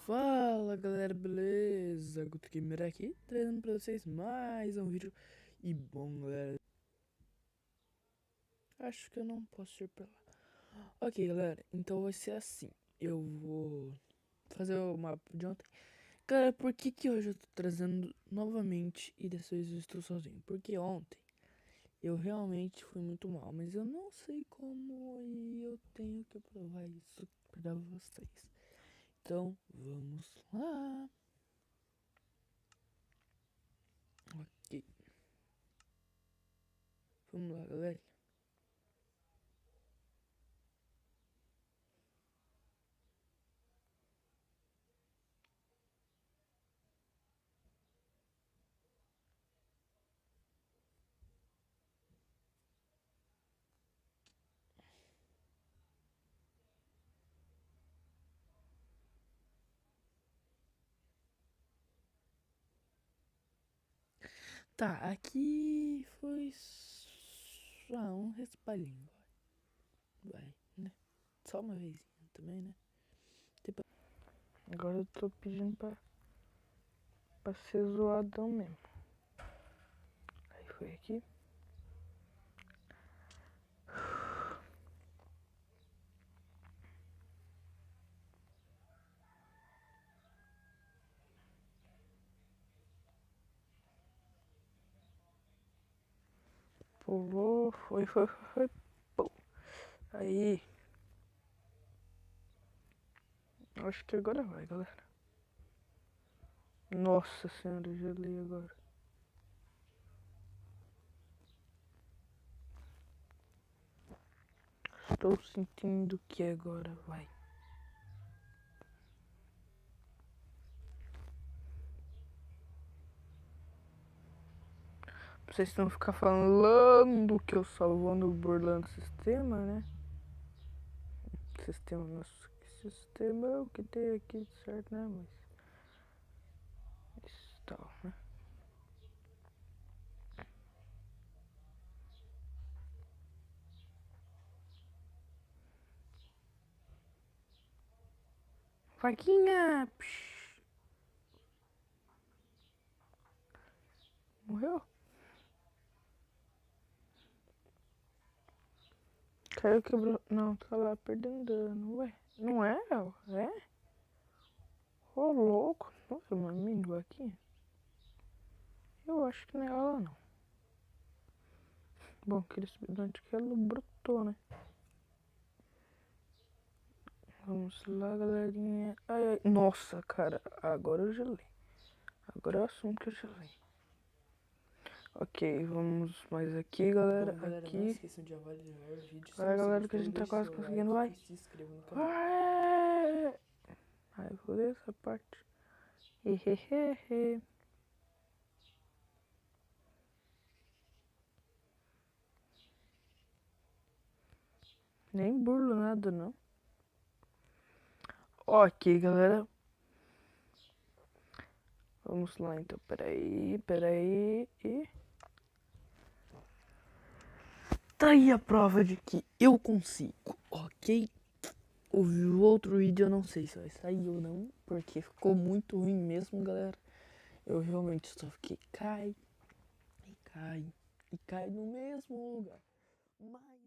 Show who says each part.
Speaker 1: Fala galera, beleza? Guto Gamer aqui, trazendo pra vocês mais um vídeo. E bom galera, acho que eu não posso ir pra lá. Ok galera, então vai ser assim. Eu vou fazer o mapa de ontem. Galera, por que hoje eu tô trazendo novamente e dessa vez eu estou sozinho? Porque ontem eu realmente fui muito mal, mas eu não sei como e eu tenho que provar isso pra vocês. Então vamos lá. Ok, vamos lá galera. Tá, aqui foi só um respalhinho. Vai, né? Só uma vezinha também, né? Tipo, agora eu tô pedindo pra ser zoadão mesmo. Aí foi aqui. Pulou, foi. Pô. Aí. Acho que agora vai, galera. Nossa senhora, eu gelei agora. Estou sentindo que agora vai. Vocês não ficar falando que eu só vou no burlando sistema, né? Sistema, nossa, que sistema é o que tem aqui, certo, né? Mas isso tal, né? Vaquinha! Psh. Morreu? Caiu, quebrou. Não, tá lá perdendo dano. Ué, não é ela? É? Ô, louco. Nossa, uma mini vaquinha. Eu acho que não é ela, não. Bom, aquele subidante que ela brotou, né? Vamos lá, galerinha. Ai, ai. Nossa, cara. Agora eu gelei. Agora eu assumo que eu gelei. Ok, vamos mais aqui, galera. Bom, galera, aqui. não esqueçam de avaliar o vídeo. Vai, galera, que a gente tá quase conseguindo. Vai. E se inscreva no canal. Vai. Ai, eu vou ler essa parte. Hehehehe. Nem burlo nada, não. Ok, galera. Vamos lá, então. Peraí. E... tá aí a prova de que eu consigo, ok? O outro vídeo eu não sei se vai sair ou não, porque ficou muito ruim mesmo, galera. Eu realmente só fiquei cai no mesmo lugar. Mas...